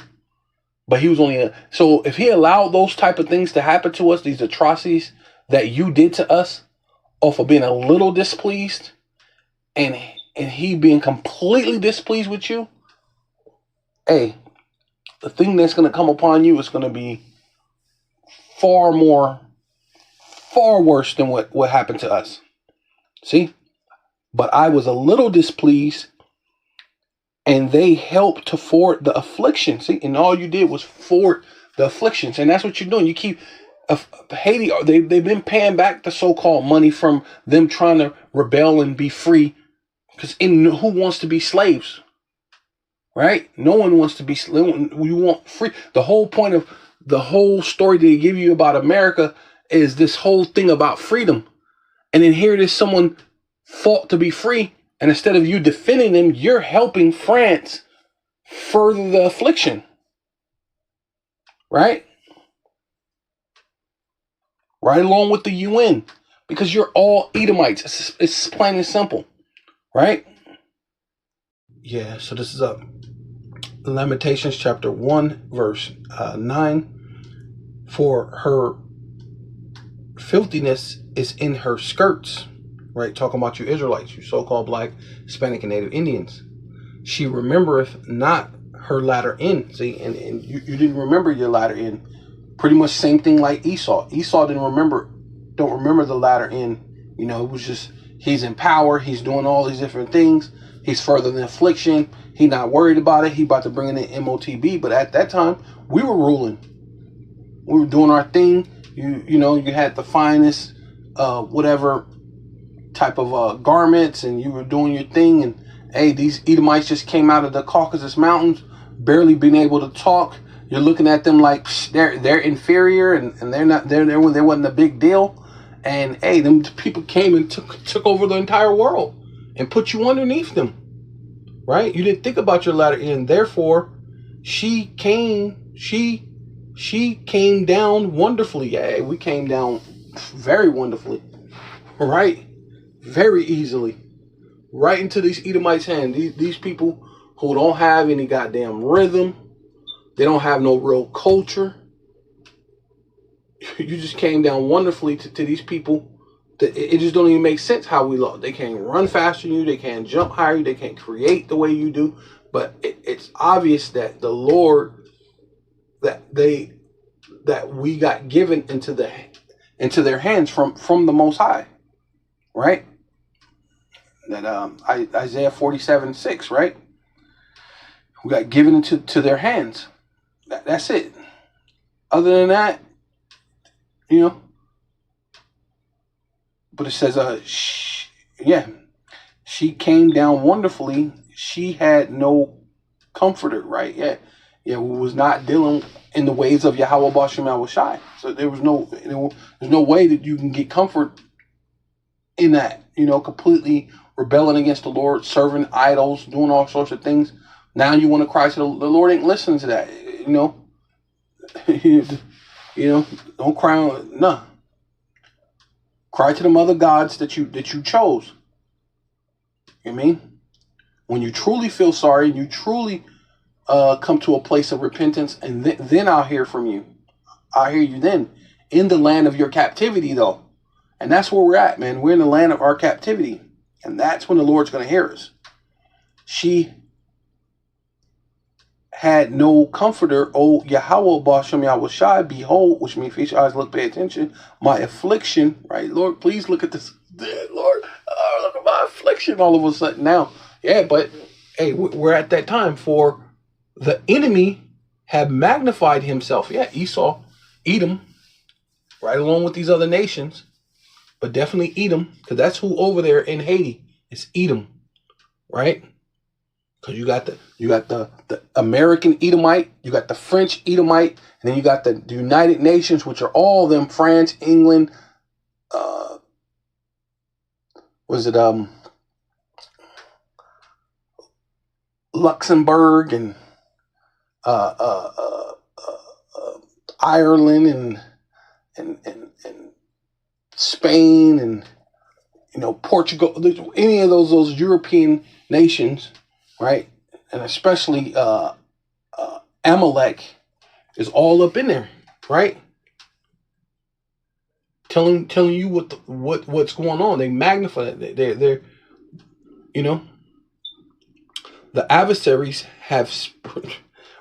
but he was only so if he allowed those type of things to happen to us, these atrocities that you did to us, off of being a little displeased, and he being completely displeased with you. Hey, the thing that's going to come upon you is going to be far worse than what happened to us. See? But I was a little displeased, and they helped to forward the affliction. See? And all you did was forward the afflictions. And that's what you're doing. You keep Haiti, they've been paying back the so-called money from them trying to rebel and be free. Because who wants to be slaves? right? No one wants to be. We want free. The whole point of the whole story they give you about America is this whole thing about freedom. And then here it is, someone fought to be free, and instead of you defending them, you're helping France further the affliction, right? Right along with the UN, because you're all Edomites. It's plain and simple, right? Yeah, so this is Lamentations chapter 1, verse 9. For her filthiness is in her skirts, right? Talking about you Israelites, you so-called black, Hispanic, and Native Indians. She remembereth not her latter end. See, and you didn't remember your latter end. Pretty much same thing like Esau. Esau don't remember the latter end. You know, it was just, he's in power, he's doing all these different things, he's further than affliction, he not worried about it, he about to bring in the MOTB. But at that time, we were ruling. We were doing our thing. You know, you had the finest whatever type of garments, and you were doing your thing. And hey, these Edomites just came out of the Caucasus Mountains, barely being able to talk. You're looking at them like they're inferior, and they wasn't a big deal. And hey, them people came and took over the entire world and put you underneath them, right? You didn't think about your latter end. Therefore, she came down wonderfully. Yeah, we came down very wonderfully, right? Very easily, right into these Edomites' hand. These people who don't have any goddamn rhythm. They don't have no real culture. You just came down wonderfully to these people. It just don't even make sense how we lost. They can't run faster than you. They can't jump higher. They can't create the way you do. But it's obvious that the Lord, that we got given into their hands from the Most High, right? That Isaiah 47:6, right? We got given into their hands. That's it. Other than that, you know. But it says, she came down wonderfully. She had no comforter, right? Yeah, we was not dealing in the ways of Yahweh Bashem Yahushai. So there's no way that you can get comfort in that. You know, completely rebelling against the Lord, serving idols, doing all sorts of things. Now you want to cry to the Lord, ain't listening to that. You know, don't cry on no. Cry to them other gods that you chose. You know what I mean? When you truly feel sorry, and you truly come to a place of repentance, and then I'll hear from you. I'll hear you then in the land of your captivity, though. And that's where we're at, man. We're in the land of our captivity. And that's when the Lord's going to hear us. She had no comforter, O Yahweh Bashem Yahushai, behold, which means feast your eyes, look, pay attention, my affliction, right? Lord, please look at this. Lord, look at my affliction all of a sudden now. Yeah, but hey, we're at that time, for the enemy have magnified himself. Yeah, Esau, Edom, right along with these other nations, but definitely Edom, because that's who over there in Haiti. It's Edom, right? Because you got the American Edomite, you got the French Edomite, and then you got the United Nations, which are all them, France, England, Luxembourg, and Ireland, and Spain, and Portugal, any of those European nations, right? And especially Amalek is all up in there, right? Telling you what's going on. They magnify it. They're the adversaries have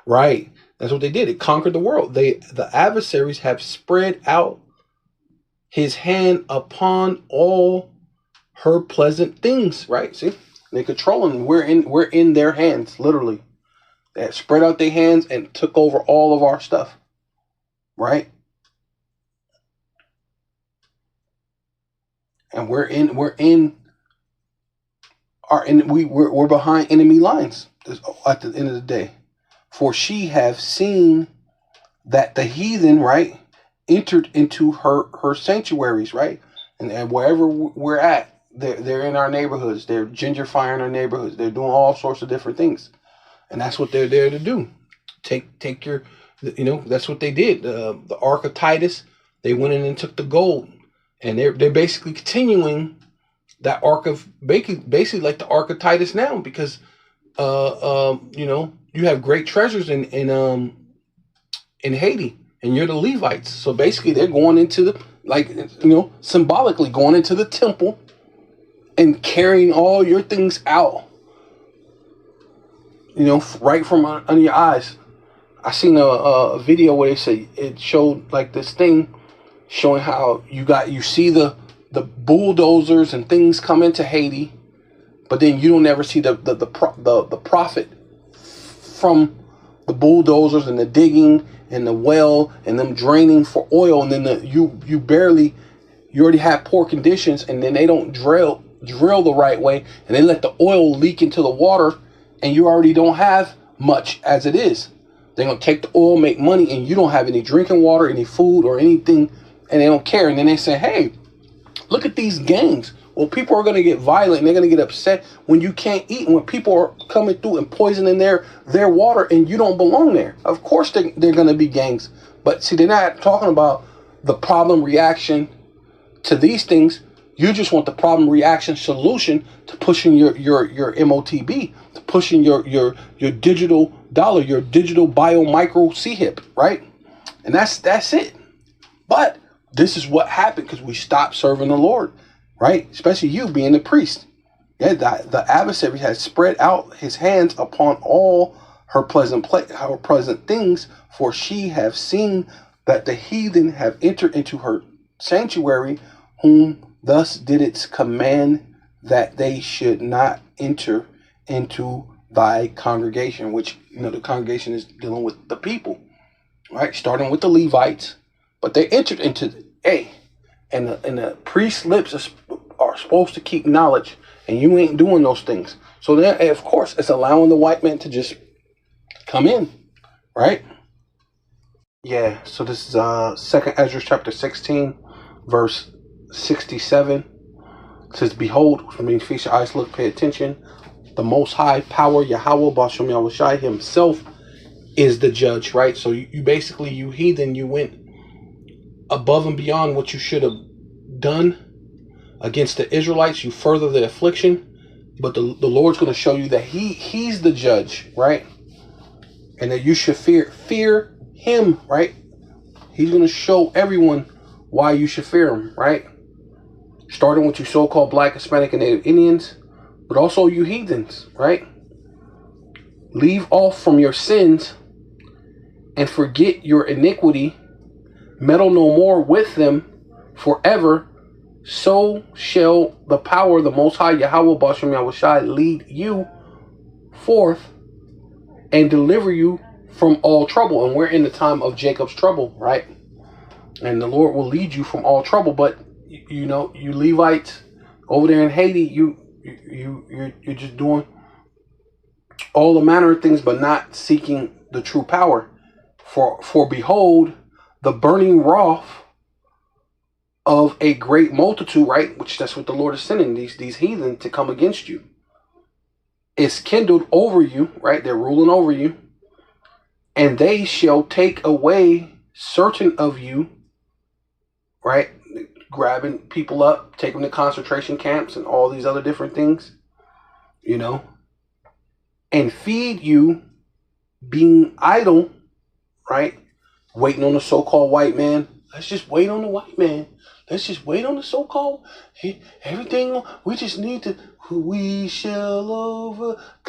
right. That's what they did. It conquered the world. The adversaries have spread out his hand upon all her pleasant things, right? See, they're controlling. We're in their hands, literally. They have spread out their hands and took over all of our stuff, right? And we're in we're behind enemy lines at the end of the day. For she have seen that the heathen, right, entered into her sanctuaries, right, and wherever we're at, they're in our neighborhoods. They're gentrifying our neighborhoods. They're doing all sorts of different things, and that's what they're there to do. Take your, that's what they did. The Ark of Titus, they went in and took the gold, and they're basically continuing that Ark of basically like the Ark of Titus now, because you have great treasures in Haiti, and you're the Levites. So basically, they're going into the symbolically going into the temple and carrying all your things out, right from under your eyes. I seen a video where they say it showed like this thing showing how you see the bulldozers and things come into Haiti, but then you don't ever see the profit from the bulldozers and the digging and the well and them draining for oil, and then you already have poor conditions, and then they don't drill the right way, and they let the oil leak into the water, and you already don't have much as it is. They're gonna take the oil, make money, and you don't have any drinking water, any food, or anything, and they don't care. And then they say, hey, look at these gangs. Well, people are going to get violent, and they're going to get upset when you can't eat, when people are coming through and poisoning their water, and you don't belong there. Of course they're going to be gangs. But see, they're not talking about the problem reaction to these things. You just want the problem reaction solution to pushing your MOTB, to pushing your digital dollar, your digital bio micro CHIP, right? And that's it. But this is what happened because we stopped serving the Lord, right? Especially you being the priest. Yeah, the adversary has spread out his hands upon all her pleasant things, for she have seen that the heathen have entered into her sanctuary, whom thus did it command that they should not enter into thy congregation, which, the congregation is dealing with the people, right? Starting with the Levites, but they entered into and the priest's lips are supposed to keep knowledge, and you ain't doing those things. So then, of course, it's allowing the white man to just come in, right? Yeah. So this is 2nd Ezra chapter 16, verse 67. It says, "Behold," which means feast your eyes, look, pay attention. The Most High Power, Yahweh Bashem Yahushai Himself, is the judge, right? So you basically, you heathen, you went above and beyond what you should have done against the Israelites. You further the affliction, but the Lord's going to show you that He's the judge, right? And that you should fear Him, right? He's going to show everyone why you should fear Him, right? Starting with you so-called Black, Hispanic, and Native Indians, but also you heathens, right? Leave off from your sins and forget your iniquity. Meddle no more with them forever. So shall the power of the Most High Yahweh Bashem Yahushai lead you forth and deliver you from all trouble. And we're in the time of Jacob's trouble, right? And the Lord will lead you from all trouble. But you Levites over there in Haiti, you're just doing all the manner of things, but not seeking the true power. For behold, the burning wrath of a great multitude, right? Which that's what the Lord is sending these heathen to come against you. Is kindled over you, right? They're ruling over you. And they shall take away certain of you, right? Grabbing people up, take them to concentration camps and all these other different things, and feed you being idle, right? Waiting on the so-called white man. Let's just wait on the white man. Let's just wait on the so-called everything. We just need to. We shall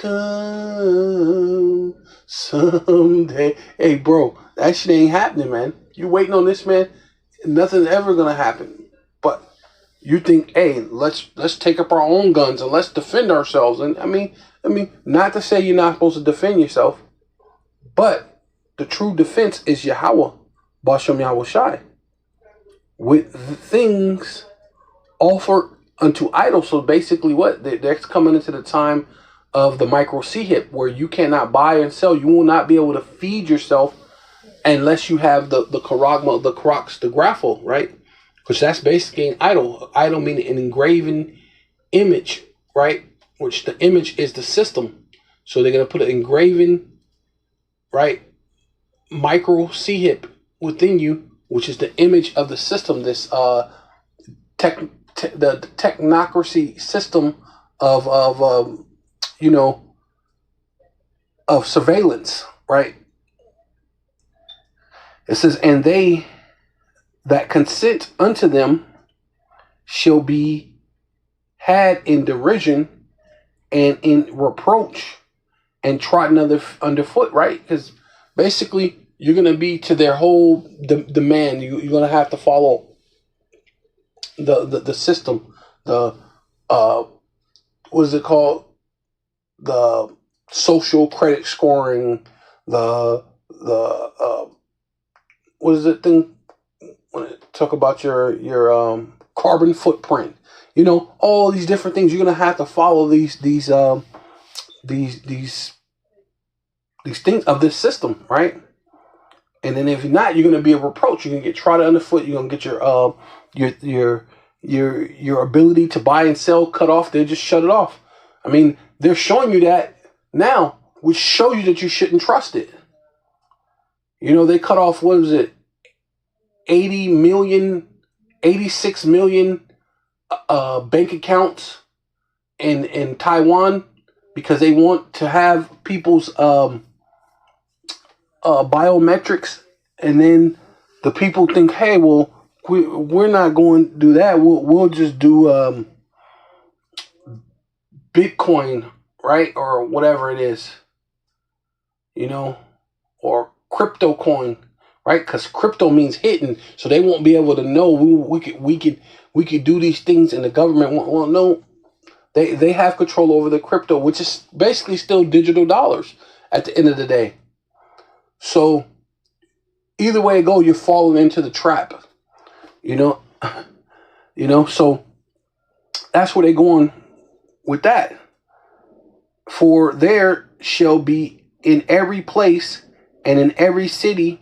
overcome someday. Hey, bro, that shit ain't happening, man. You waiting on this, man? Nothing's ever gonna happen. But you think, hey, let's take up our own guns and let's defend ourselves. And I mean, not to say you're not supposed to defend yourself, but the true defense is Yahweh, Bashem Yahushai, with things offered unto idols. So basically, what they're coming into the time of the micro CHIP, where you cannot buy and sell. You will not be able to feed yourself unless you have the charagma, the crocs, the graphel, right? Which that's basically an idol. Idol meaning an engraven image, right? Which the image is the system. So they're gonna put an engraven, right, micro CHIP within you, which is the image of the system. This the technocracy system of you know, of surveillance, right? It says, and they that consent unto them shall be had in derision and in reproach and trodden underfoot, right? Because basically you're going to be to their whole demand. You're going to have to follow the system, the what is it called? The social credit scoring, the what is it thing when it talk about your carbon footprint? You know, all these different things. You're gonna have to follow these things of this system, right? And then if you're not, you're gonna be a reproach. You're gonna get trodden underfoot. You're gonna get your ability to buy and sell cut off. They just shut it off. I mean, they're showing you that now, which shows you that you shouldn't trust it. You know, they cut off, what was it, 86 million bank accounts in Taiwan because they want to have people's biometrics, and then the people think, hey, well, we're not going to do that. We'll just do Bitcoin, right, or whatever it is, you know, or crypto coin, right? Because crypto means hidden, so they won't be able to know we could do these things, and the government won't know. They have control over the crypto, which is basically still digital dollars at the end of the day. So either way it go, you're falling into the trap, you know. So that's where they're going with that. For there shall be in every place and in every city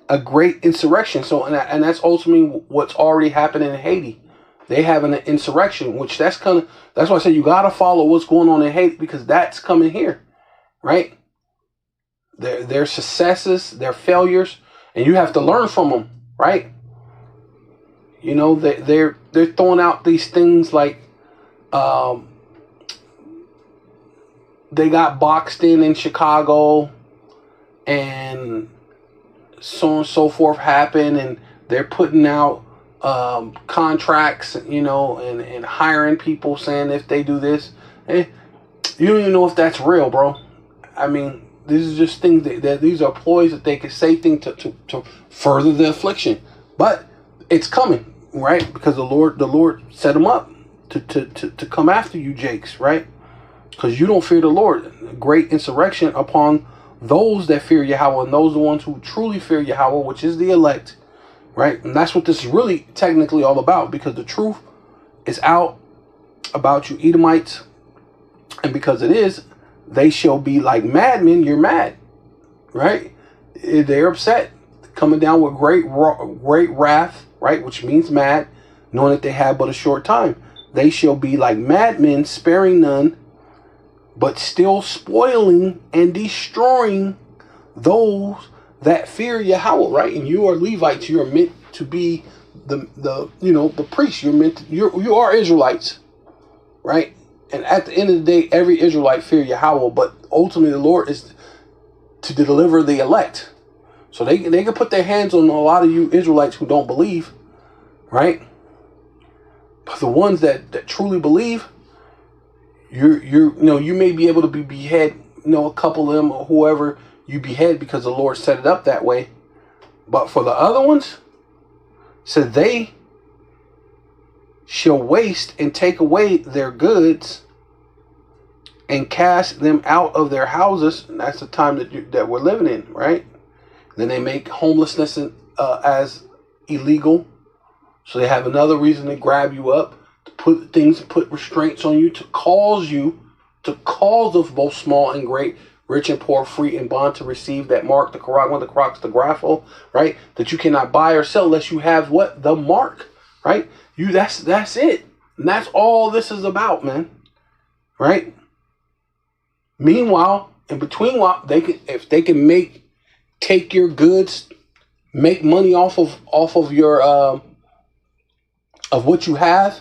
a great insurrection. So, and that's ultimately what's already happening in Haiti. They have an insurrection, which that's why I say you got to follow what's going on in Haiti, because that's coming here, right? Their successes, their failures, and you have to learn from them, right? You know, they're throwing out these things like they got boxed in Chicago, and so on and so forth happened, and they're putting out contracts, you know, and hiring people, saying if they do this, you don't even know if that's real, bro. I mean, these are just things that these are ploys that they can say things to further the affliction, but it's coming, right? Because the Lord set them up to come after you, Jakes, right? Because you don't fear the Lord. Great insurrection upon those that fear Yahweh, and those are the ones who truly fear Yahweh, which is the elect, right? And that's what this is really technically all about, because the truth is out about you Edomites, and because it is, they shall be like madmen. You're mad, right? They're upset, coming down with great wrath, right? Which means mad, knowing that they have but a short time. They shall be like madmen, sparing none, but still spoiling and destroying those that fear Yahweh, right? And you are Levites. You are meant to be the priests. You are Israelites, right? And at the end of the day, every Israelite fear Yahweh, but ultimately the Lord is to deliver the elect. So they can put their hands on a lot of you Israelites who don't believe, right? But the ones that truly believe, you may be able to behead, a couple of them or whoever you behead, because the Lord set it up that way. But for the other ones, said they shall waste and take away their goods and cast them out of their houses. And that's the time that we're living in, right? Then they make homelessness as illegal. So they have another reason to grab you up, to put restraints on you to cause of both small and great, rich and poor, free and bond to receive that mark, the charagma, the crux, the grapho, right? That you cannot buy or sell unless you have what? The mark, right? That's it. And that's all this is about, man. Right? Meanwhile, in between, if they can take your goods, make money off of your of what you have,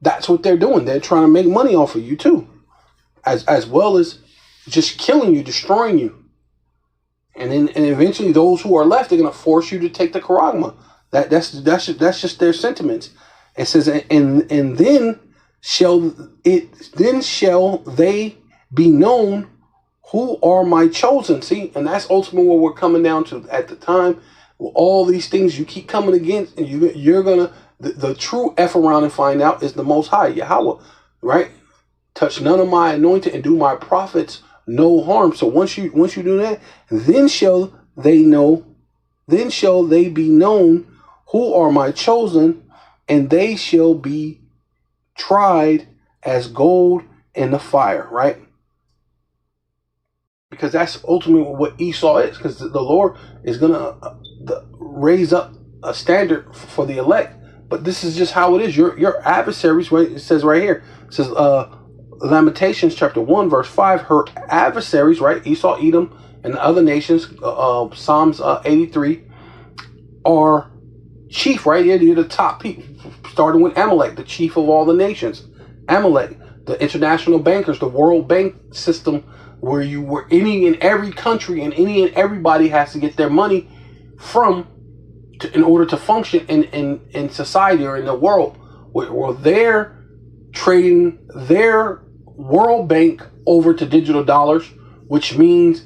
that's what they're doing. They're trying to make money off of you too, as well as just killing you, destroying you, and eventually those who are left, they're gonna force you to take the charagma. That's just their sentiments. It says, and then shall they be known who are my chosen. See, and that's ultimately what we're coming down to at the time. All these things you keep coming against, and you're gonna the true F around and find out is the Most High Yahweh, right? Touch none of my anointed and do my prophets no harm. So once you do that, then shall they be known who are my chosen, and they shall be tried as gold in the fire, right? Because that's ultimately what Esau is, because the Lord is going to raise up a standard for the elect. But this is just how it is. Your adversaries, right? It says right here, it says Lamentations chapter 1, verse 5, her adversaries, right? Esau, Edom, and the other nations, Psalms 83, are chief, right? You're the top people, starting with Amalek, the chief of all the nations. Amalek, the international bankers, the World Bank system, where any and every country and any and everybody has to get their money in order to function in society or in the world. Where they're trading their World Bank over to digital dollars, which means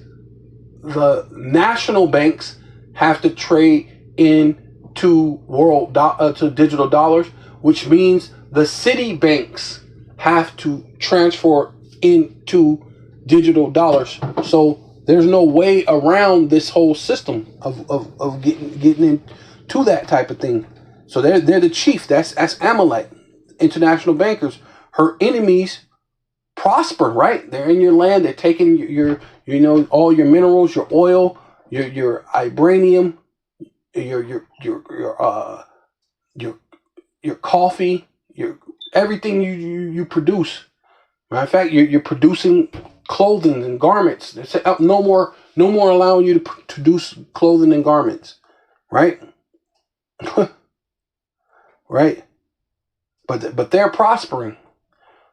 the national banks have to trade into to digital dollars, which means the city banks have to transfer into digital dollars. So there's no way around this whole system of getting into that type of thing. So they're the chief. That's Amalek, international bankers. Her enemies prosper, right? They're in your land. They're taking all your minerals, your oil, your vibranium, your coffee, your everything you produce. Matter of fact, you're producing clothing and garments. They say, no more allowing you to produce clothing and garments, right? Right? But they're prospering.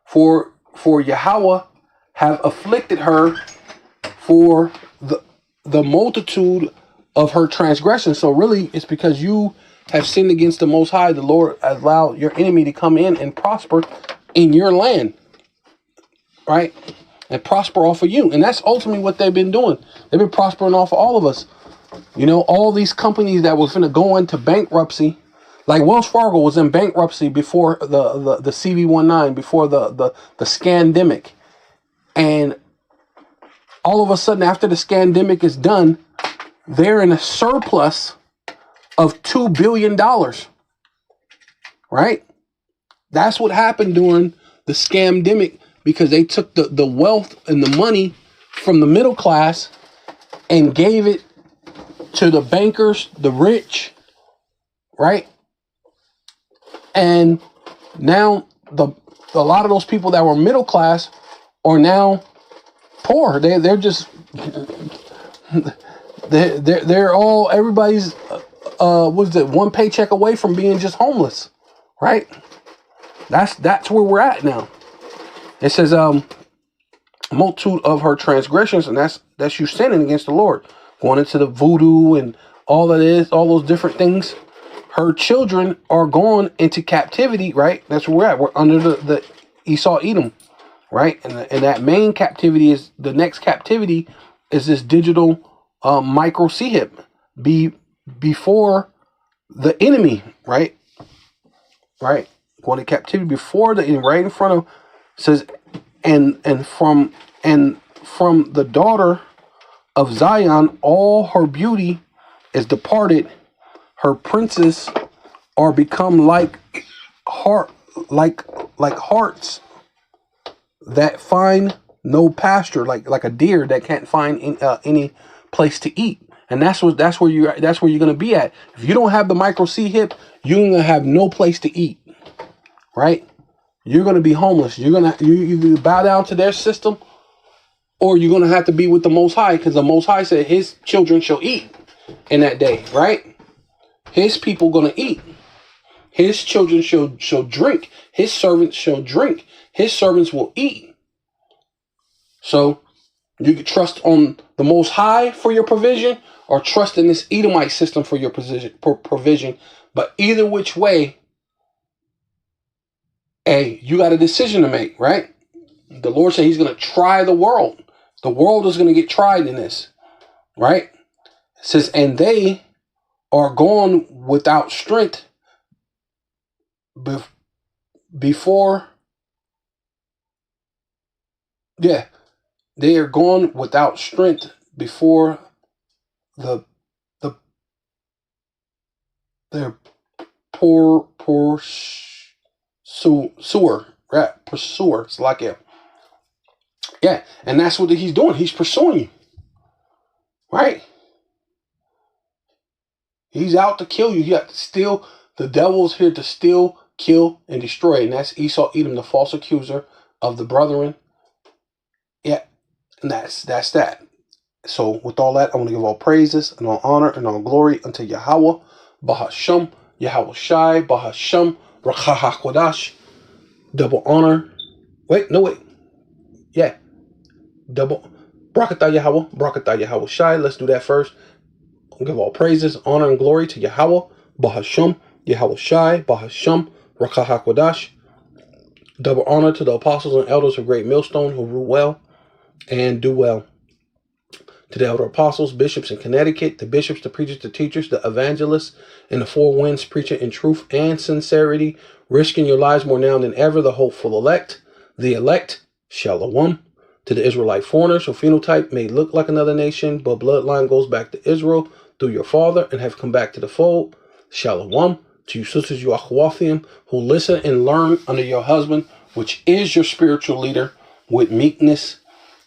For Yahweh have afflicted her for the multitude of her transgressions. So really, it's because you have sinned against the Most High. The Lord allowed your enemy to come in and prosper in your land, right? And prosper off of you. And that's ultimately what they've been doing. They've been prospering off of all of us. All these companies that was going to go into bankruptcy, like Wells Fargo was in bankruptcy before the CV19, before the scandemic. And all of a sudden, after the scandemic is done, they're in a surplus of $2 billion, right? That's what happened during the scamdemic, because they took the wealth and the money from the middle class and gave it to the bankers, the rich, right? And now a lot of those people that were middle class are now poor. They're just they're all, everybody's one paycheck away from being just homeless, right? That's where we're at now. It says multitude of her transgressions, and that's you sinning against the Lord, going into the voodoo and all those different things. Her children are gone into captivity, right? That's where we're at. We're under the Esau Edom, right? And that main captivity is, the next captivity is this digital micro CHIP before the enemy, right? Right? Going to captivity before the enemy, right in front of, says, and from the daughter of Zion, all her beauty is departed. Her princes are become like like hearts that find no pasture, like a deer that can't find any place to eat. And that's where you're gonna be at. If you don't have the micro C hip, you're gonna have no place to eat, right? You're gonna be homeless. You bow down to their system, or you're gonna have to be with the Most High, because the Most High said His children shall eat in that day, right? His people gonna eat. His children shall drink. His servants shall drink. His servants will eat. So you can trust on the Most High for your provision, or trust in this Edomite system for your provision. But either which way, hey, you got a decision to make, right? The Lord said He's going to try the world. The world is going to get tried in this, right? It says, and they are gone without strength before. Yeah, they are gone without strength before their pursuer, right? Pursuer. It's like it. Yeah, and that's what He's doing. He's pursuing you, right? He's out to kill you. He got to steal. The devil's here to steal, kill, and destroy. And that's Esau, Edom, the false accuser of the brethren. Yeah, and that's that. So with all that, I want to give all praises and all honor and all glory unto Yahweh, Bahasham, Yahweh Shai, Bahasham, Rakah HaKodash. Double honor. Wait. Yeah. Double. Brakatah Yahweh, Brakatah Yahweh Shai. Let's do that first. I'll give all praises, honor, and glory to Yahweh, Bahasham, Yahweh Shai, Bahasham, Rakah HaKodash. Double honor to the apostles and elders of Great Millstone who rule well and do well. To the elder apostles, bishops in Connecticut, the bishops, the preachers, the teachers, the evangelists, and the four winds preaching in truth and sincerity, risking your lives more now than ever, the hopeful elect, Shalom. To the Israelite foreigners, who phenotype may look like another nation, but bloodline goes back to Israel through your father and have come back to the fold, Shalom. To you sisters, you Achwathim, who listen and learn under your husband, which is your spiritual leader, with meekness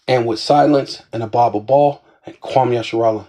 and with silence, and a Bible ball, and Kwam Yasharallah.